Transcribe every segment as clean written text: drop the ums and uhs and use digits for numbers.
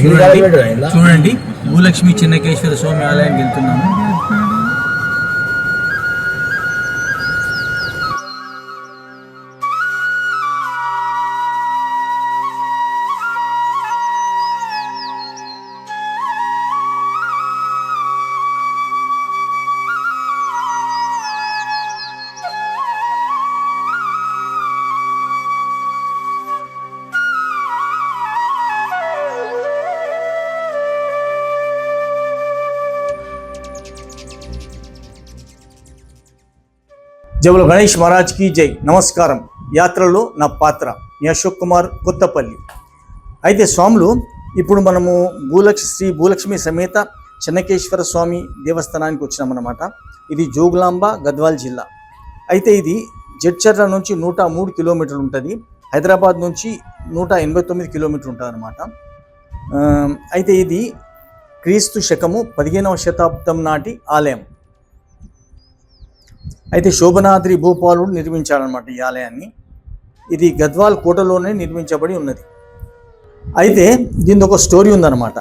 చూడండి భూలక్ష్మి చెన్నకేశ్వర స్వామి ఆలయానికి వెళ్తున్నాము. జవుల గణేష్ మహారాజ్కి జై. నమస్కారం. యాత్రలో నా పాత్ర మీ అశోక్ కుమార్ కొత్తపల్లి. అయితే స్వాములు, ఇప్పుడు మనము శ్రీ భూలక్ష్మి సమేత చెన్నకేశ్వర స్వామి దేవస్థానానికి వచ్చినామన్నమాట. ఇది జోగులాంబ, గద్వాల్ జిల్లా. అయితే ఇది జడ్చర్ల నుంచి 103 కిలోమీటర్లు ఉంటుంది. హైదరాబాద్ నుంచి 189 కిలోమీటర్లు ఉంటుంది అన్నమాట. అయితే ఇది క్రీస్తు శకము 15వ శతాబ్దం నాటి ఆలయం. అయితే శోభనాద్రి భూపాలుడు నిర్మించాడనమాట ఈ ఆలయాన్ని. ఇది గద్వాల్ కోటలోనే నిర్మించబడి ఉన్నది. అయితే దీని ఒక స్టోరీ ఉందన్నమాట.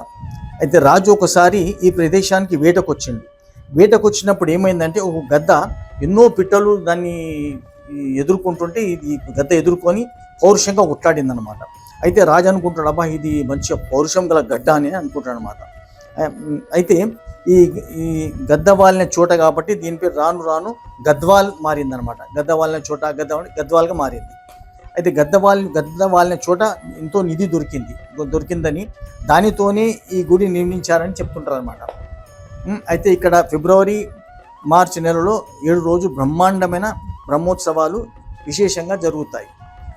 అయితే రాజు ఒకసారి ఈ ప్రదేశానికి వేటకు వచ్చినప్పుడు ఏమైందంటే, ఒక గద్ద ఎన్నో పిట్టలు దాన్ని ఎదుర్కొంటుంటే ఈ గద్ద ఎదుర్కొని పౌరుషంగా కొట్లాడింది అనమాట. అయితే రాజు అనుకుంటాడు, అబ్బా ఇది మంచి పౌరుషం గల గడ్డ అని అనుకుంటాడు అనమాట. అయితే ఈ గద్దవాలిన చోట కాబట్టి దీని పేరు రాను రాను గద్వాల్ మారిందనమాట. గద్దవాలిన చోట గద్వాల్గా మారింది. అయితే గద్దవాలిన చోట ఎంతో నిధి దొరికిందని దానితోనే ఈ గుడి నిర్మించారని చెప్తుంటారు అనమాట. అయితే ఇక్కడ ఫిబ్రవరి మార్చి నెలలో 7 రోజులు బ్రహ్మాండమైన బ్రహ్మోత్సవాలు విశేషంగా జరుగుతాయి.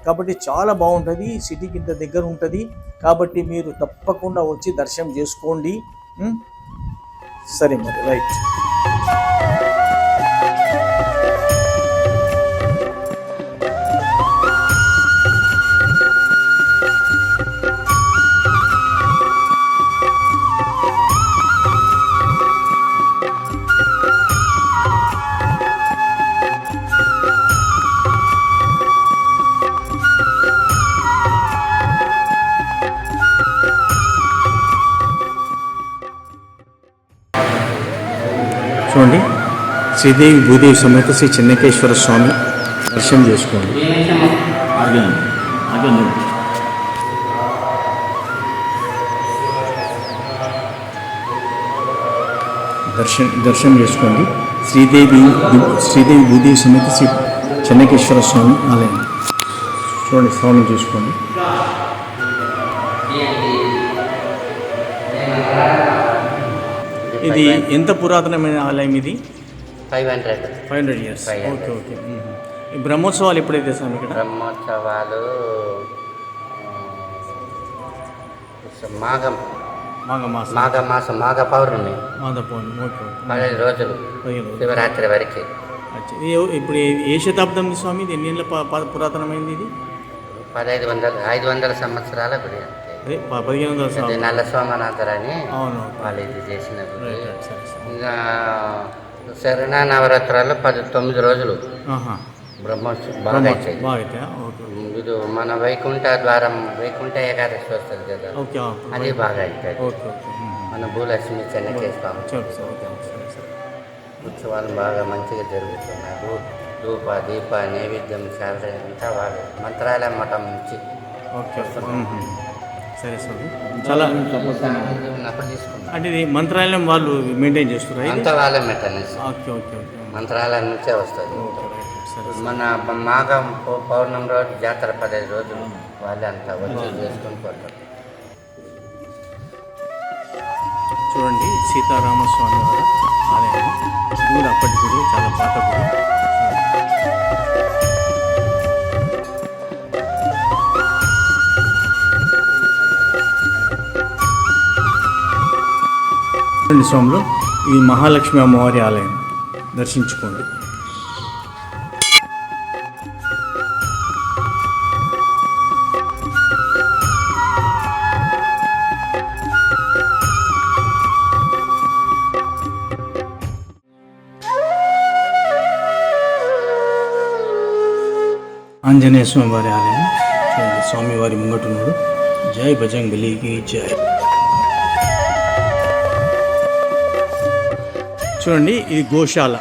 కాబట్టి చాలా బాగుంటుంది. సిటీకి ఇంత దగ్గర ఉంటుంది కాబట్టి మీరు తప్పకుండా వచ్చి దర్శనం చేసుకోండి. సరే మరి, రైట్. చూడండి, శ్రీదేవి భూదేవి సమేత శ్రీ చెన్నకేశ్వర స్వామి దర్శనం చేసుకోండి. దర్శనం చేసుకోండి. శ్రీదేవి భూదేవి సమేత శ్రీ చెన్నకేశ్వర స్వామి ఆలయం చూడండి, స్వామి చూసుకోండి. ఇది ఎంత పురాతనమైన ఆలయం? ఇది 500 years. Okay okay. ఈ బ్రహ్మోత్సవాలు ఎప్పుడైతే సార్ ఇక్కడ? బ్రహ్మోత్సవాలు మాఘ పౌర్ణమి. ఓకే. 15 రోజులు శివరాత్రి వరకు. ఇప్పుడు ఏ శతాబ్దం స్వామి? ఇది ఎన్ని ఏళ్ళ పురాతనమైంది? ఇది 500 సంవత్సరాల గుడి. 1500 నల్ల సోమనాథరని వాళ్ళు ఇది చేసిన. ఇంకా శరణ నవరాత్రాలు 9 రోజులు బ్రహ్మోత్సవం బాగా అవుతుంది. ఇది మన వైకుంఠ ఏకాదశి వస్తుంది కదా, అది బాగా అవుతుంది. మన భూలక్ష్మి చెన్నకేశ్వర ఉత్సవాలు బాగా మంచిగా జరుగుతున్నారు. ధూప దీప నైవేద్యం శారద అంతా బాగా మంత్రాలయం మఠం నుంచి. సరే సార్, చాలా అంటే ఇది మంత్రాలయం వాళ్ళు మెయింటైన్ చేస్తున్నారు. అంతా వాళ్ళే maintain. Okay okay okay. Mantralayam నుంచే వస్తుంది. మన మాఘ పౌర్ణమి రోజు జాతర 15 రోజులు వాళ్ళే అంతా వచ్చి చేసుకొని పోతారు. చూడండి, సీతారామస్వామి వారి ఆలయం. గుడి అప్పటి గుడి, చాలా పాత గుడి. స్వాములు, ఇది మహాలక్ష్మి అమ్మవారి ఆలయం. దర్శించుకోండి. ఆంజనేయ స్వామి వారి ఆలయం. స్వామివారి ముంగటున్నాడు. జై బజరంగబలికి జై. చూడండి ఇది గోశాల.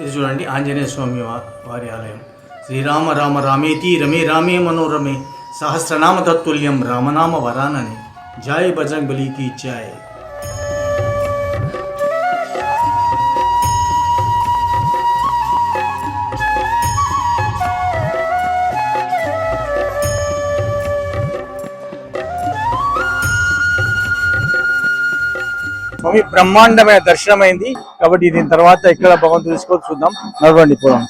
ఇది చూడండి ఆంజనేయ స్వామి వారి ఆలయం. శ్రీరామ రామ రామేతి రమే రామే మనోరమే సహస్రనామ తత్తుల్యం రామనామ వరానని. జై బజరంగ్ బలికి జై. స్వామి బ్రహ్మాండమైన దర్శనం అయింది కాబట్టి దీని తర్వాత ఇక్కడ భగవంతుడు తీసుకోవచ్చు చూద్దాం. నడవండి పోదాం.